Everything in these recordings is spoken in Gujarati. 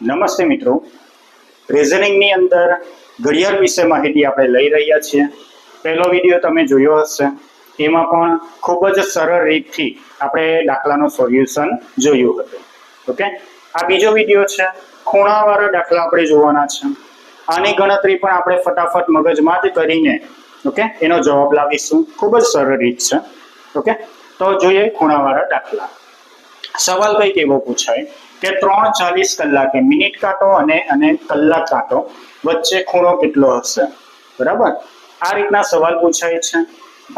નમસ્તે મિત્રો, રીઝનિંગની અંદર ઘડિયાળ વિશે માહિતી આપણે લઈ રહ્યા છીએ. પહેલો વિડીયો તમે જોયો હશે, એમાં પણ ખૂબ જ સરળ રીતથી આપણે દાખલાનું સોલ્યુશન જોયું હતું. ઓકે, આ બીજો વિડીયો છે, ખૂણાવાળા દાખલા આપણે જોવાના છે. આની ગણતરી પણ આપણે ફટાફટ મગજમાં જ કરીને ઓકે એનો જવાબ લાવીશું. ખૂબ જ સરળ રીત છે. ઓકે, તો જોઈએ ખૂણાવાળા દાખલા. સવાલ કંઈક એવો પૂછાય કે 3:40 કલાકે મિનિટ કાંટો અને કલાક કાંટો વચ્ચે ખૂણો કેટલો હશે? બરાબર, આ રીતના સવાલ પૂછાય છે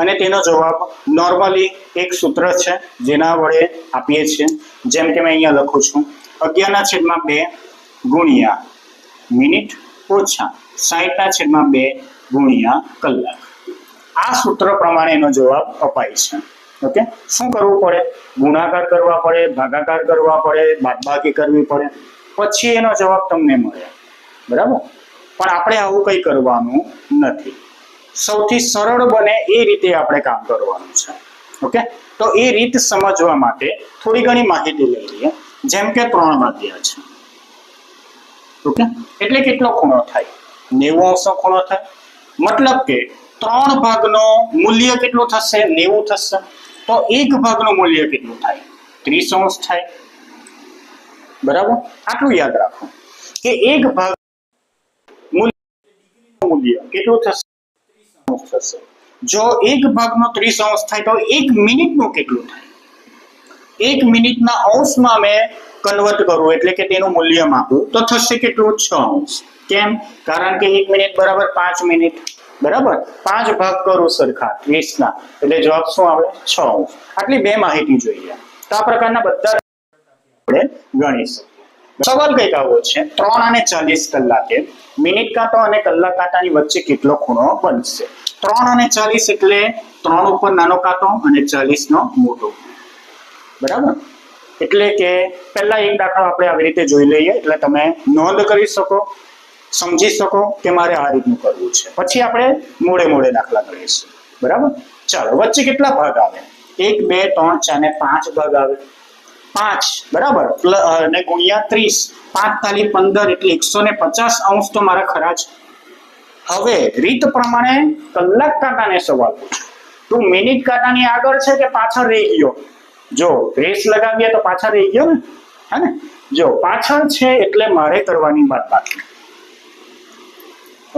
અને તેનો જવાબ નોર્મલી એક સૂત્ર છે જેના વડે આપીએ છીએ. જેમ કે મેં અહીંયા લખું છું 11/2 ગુણ્યા મિનિટ ઓછા 60/2 ગુણ્યા કલાક. આ સૂત્ર પ્રમાણે એનો જવાબ અપાય છે. ઓકે, શું કરવું પડે? ગુણાકાર કરવા પડે, ભાગાકાર કરવા પડે, બાદબાકી કરવી પડે, પછી એનો જવાબ તમને મળે. બરાબર, પણ આપણે આવું કંઈ કરવાનું નથી. સૌથી સરળ બને એ રીતે આપણે કામ કરવાનું છે. ઓકે, તો એ રીત સમજવા માટે થોડી ઘણી માહિતી લઈ લઈએ. જેમ કે 3 વાગ્યા છે. ઓકે, એટલે કેટલો ખૂણો થાય? 90° ખૂણો થાય. મતલબ કે 3 ભાગનો મૂલ્ય કેટલું થશે? 90 થશે. તો 1 ભાગનું મૂલ્ય કેટલું થાય? 30° થાય. બરાબર, આટલું યાદ રાખો કે 1 ભાગ મૂલ્ય કેટલું થશે? 30° થશે. જો 1 ભાગનો 30° થાય તો 1 મિનિટનું કેટલું થાય? 1 મિનિટના અંશમાં મેં કન્વર્ટ કરું એટલે કે તેનું મૂલ્ય માપું તો થશે કેટલું? 6°. કેમ? કારણ કે 1 મિનિટ બરાબર 5 મિનિટ. બરાબર, 5 ભાગ કરું સરખા 30 એટલે જવાબ શું આવે? 6°. આટલી બે માહિતી જોઈએ. તો આ પ્રકારના બધા આપણે ગણી શકીએ. સવાલ કઈક આવો છે, 3:40 કલાકે મિનિટ કાંટો અને કલાક કાંટાની વચ્ચે કેટલો ખૂણો બનશે? 3:40 એટલે 3 ઉપર નાનો કાંટો અને 40 નો મોટો. બરાબર, એટલે કે પહેલા એક દાખલો આપણે આવી રીતે જોઈ લઈએ એટલે તમે નોંધ કરી શકો, સમજી શકો કે મારે આ રીતનું કરવું છે. પછી આપણે મોડે દાખલા કરીશું. બરાબર, ચાલો. વચ્ચે કેટલા ભાગ આવે? 1 2 3 4 ને 5 ભાગ આવે. 5 બરાબર અને ગુણ્યા 30, 5 તાલી 15 એટલે 150° તો મારા ખરા જ. હવે રીત પ્રમાણે કલાક કાંટાને સવાલ પૂછો. તું મિનિટ કાંટાની આગળ છે કે પાછળ રહી ગયો? જો રેસ લગાવીએ તો પાછળ રહી ગયો ને, હે ને? જો પાછળ છે એટલે મારે કરવાની બાદબાકી.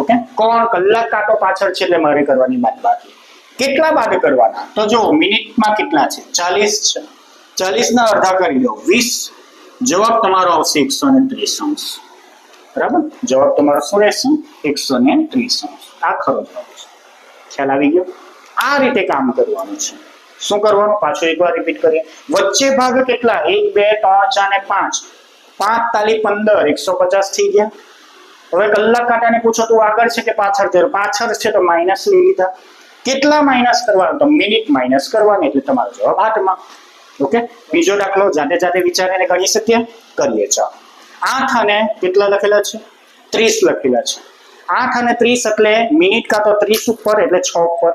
ઓકે, કોણ? કલાક કાંટો પાછળ છે એટલે મારે કરવાની બાદબાકી. કેટલા બાદ કરવાના? તો જો મિનિટમાં કેટલા છે? 40 છે. 40 ના અડધા કરી દો 20. જવાબ તમારો આવશે 130°. બરાબર, જવાબ તમારો શું રહેશે? 130°. આ ખરો જવાબ છે. ખ્યાલ આવી ગયો? આ રીતે કામ કરવાનું છે. શું કરવાનું? પાછું એકવાર રિપીટ કરીએ. વચ્ચે ભાગ કેટલા? 1 2 3 4 ને 5. 5 તાલી 15 150 થઈ ગયા. હવે કલાક કાંટાને પૂછો તું આગળ છે કે પાછળ છે? પાછળ છે તો માઇનસ લઈ લીધા. કેટલા માઇનસ કરવાનું? તો મિનિટ માઇનસ કરવાની એટલે તમારો જવાબ 8માં. ઓકે, બીજો દાખલો જાતે વિચારીને ગણી શકીએ? કરીએ. ચાલો. 8 અને કેટલા લખેલા છે? 30 લખેલા છે. 8 અને 30 એટલે મિનિટ કાંટો 30 ઉપર એટલે 6 ઉપર,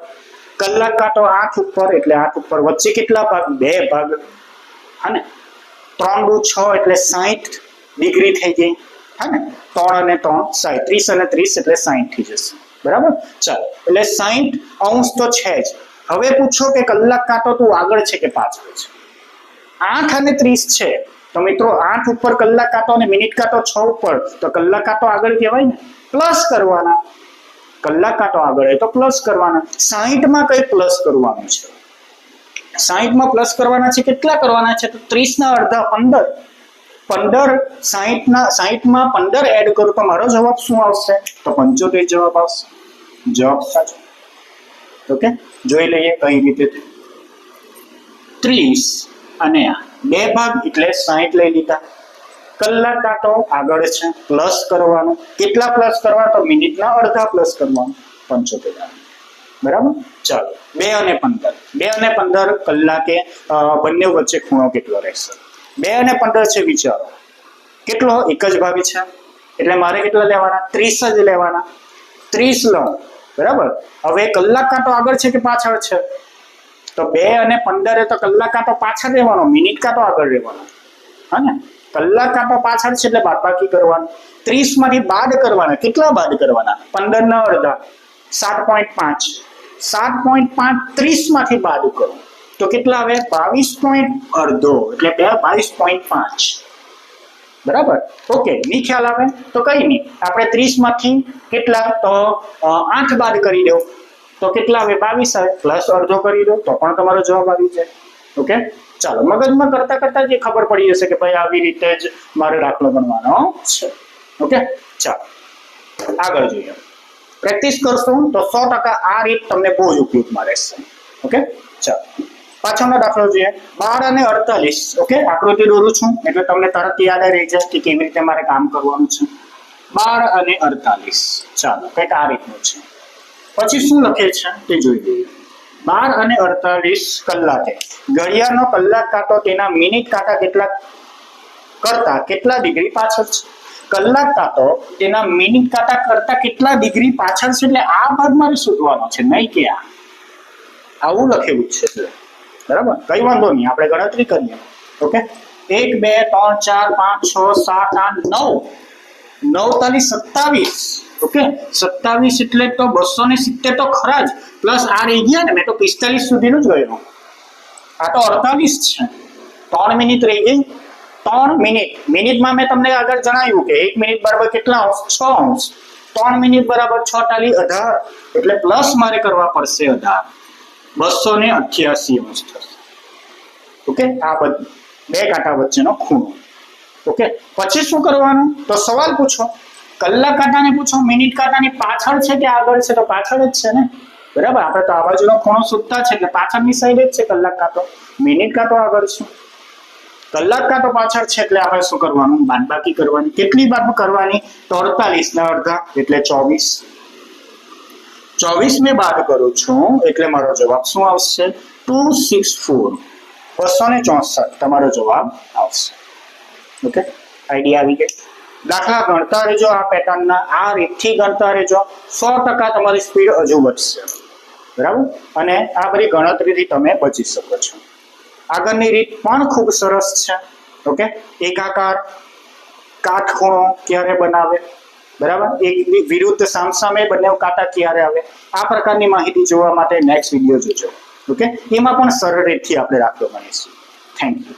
કલાક કાંટો 8 ઉપર એટલે 8 ઉપર. વચ્ચે કેટલા ભાગ? 2 ભાગ. હા ને, 3 દુ 6 એટલે 60° થઈ ગઈ. હા ને, 3 અને 3 60, 30 અને 30 એટલે 60 થઈ જશે. બરાબર, ચાલો. એટલે 60° તો છે જ. હવે પૂછો કે કલાક કાંટો તું આગળ છે કે પાછળ છે? 8 અને 30 છે તો મિત્રો 8 ઉપર કલાક કાંટો અને મિનિટ કાંટો 6 ઉપર, તો કલાક કાંટો આગળ કહેવાય ને. પ્લસ કરવાના. કલાક કાંટો આગળ હોય તો પ્લસ કરવાના. 60માં કઈ પ્લસ કરવાનું છે? 60માં પ્લસ કરવાના છે. કેટલા કરવાના છે? તો 30 ના અડધા 15. 60માં 15 એડ કરું તો મારો જવાબ શું આવશે? તો 75 જવાબ આવશે. જવાબ સાચો. ઓકે, જોઈ લઈએ કઈ રીતે. 30 અને 2 ભાગ એટલે 60 લઈ લીધા. કલાક કાંટો આગળ છે, પ્લસ કરવાનું. કેટલા પ્લસ કરવા? તો મિનિટના અડધા પ્લસ કરવાનું, 75. બરાબર, ચાલો. 2 અને 15, 2 અને 15 કલાકે બંને વચ્ચે ખૂણો કેટલો રહેશે? 2 અને 15 છે, વિચારો કેટલો? એક જ ભાગ છે એટલે મારે કેટલા લેવાના? 30 જ લેવાના. 30 લો. બરાબર, હવે કલાક કાંટો આગળ છે કે પાછળ છે? તો 2 અને 15 તો કલાક કાંટો પાછળ રહેવાનો, મિનિટ કાંટો આગળ રહેવાનો. હા ને, કલાક કાંટો પાછળ છે એટલે બાદબાકી કરવાનું. 30 માંથી બાદ કરવાના. કેટલા બાદ કરવાના? 15 ના અડધા 7.5. 7.5 30 માંથી બાદ કરો તો કેટલા આવે? 22.5 એટલે 22.5. બરાબર. ઓકે, ની ખ્યાલ આવે તો કઈ નહીં, આપણે 30 માંથી કેટલા તો 8 બાદ કરી દો તો કેટલા આવે? 22 આવે. પ્લસ અડધો કરી દો તો પણ તમારો જવાબ આવી જાય. ઓકે, ચાલો મગજમાં કરતા કરતા જે ખબર પડી જશે કે ભાઈ આવી રીતે જ મારે દાખલો ગણવાનો છે. ઓકે, ચાલો આગળ જોઈએ. પ્રેક્ટિસ કરશો તો 100% આ રીત તમને બહુ જ ઉપયોગમાં રહેશે. ઓકે, ચાલો પાછળનો દાખલો જોઈએ. 12 અને 48. ઓકે, આકૃતિ દોરું છું એટલે તમને તરત યાદ રહી જાય કે કેવી રીતે મારે કામ કરવાનું છે. 12 અને 48. ચાલો કંઈક આ રીતનું છે. પછી શું લખે છે તે જોઈ લઈએ. 12 અને 48 કલાકે ઘડિયાળનો કલાક કાંટો તેના મિનિટ કાંટા કેટલા ડિગ્રી પાછળ છે? કલાક કાંટો તેના મિનિટ કાંટા કરતા કેટલા ડિગ્રી પાછળ છે? એટલે આ ભાગ મારે શોધવાનો છે, નહીં કે આવું લખેલું છે. બરાબર, કઈ વાંધો નહીં, આપણે ગણતરી કરીએ. ઓકે, 1 2 3 4 5 6 7 8 9 9 તાલી 27. ઓકે, 27 એટલે તો 270 તો ખરા જ, પ્લસ આ રહી ગયા ને, મેં તો 45 સુધીનું જ ગયો. આ તો 48 છે. 3 મિનિટ રહી ગઈ. 3 મિનિટ. મિનિટમાં મેં તમને આગળ જણાવ્યું કે 1 મિનિટ બરાબર કેટલા અંશ? 6 અંશ. 3 મિનિટ બરાબર 6 તાલી 18 એટલે પ્લસ મારે કરવા પડશે 18. 288 અંશ થશે. ઓકે, આ બધું બે કાંટા વચ્ચેનો ખૂણો. ઓકે, પછી શું કરવાનું? તો સવાલ પૂછો. કલાક કાંટાને પૂછો, મિનિટ કાંટાની પાછળ છે કે આગળ છે? તો પાછળ જ છે ને. બરાબર, આપણે તો આ બાજુનો ખૂણો શોધતા છે એટલે પાછળની સાઈડ જ છે કલાક કાંટો. મિનિટ કાંટો આગળ છે, કલાક કાંટો પાછળ છે એટલે આપણે શું કરવાનું? બાદબાકી કરવાની. કેટલી બાદ કરવાની? તો 48 ના અડધા એટલે 24. 24 મેં બાદ કરું છું એટલે મારો જવાબ શું આવશે? 264. 264 તમારો જવાબ આવશે. ઓકે, આઈડિયા આવી ગઈ. દાખલા ગણતા રહેજો આ પેટર્નના, આ રીતથી ગણતા રહેજો. 100% તમારી સ્પીડ હજુ વધશે. બરાબર, અને આ બધી ગણતરીથી તમે બચી શકો છો. આગળની રીત પણ ખૂબ સરસ છે. ઓકે, એકાકાર કાટખૂણો ક્યારે બનાવે? બરાબર, એક વિરુદ્ધ સામસામે બંને કાંટા ક્યારે આવે? આ પ્રકારની માહિતી જોવા માટે નેક્સ્ટ વિડીયો જોજો. ઓકે, એમાં પણ સરળ રીતથી આપણે દાખલો ગણીશું. Thank you.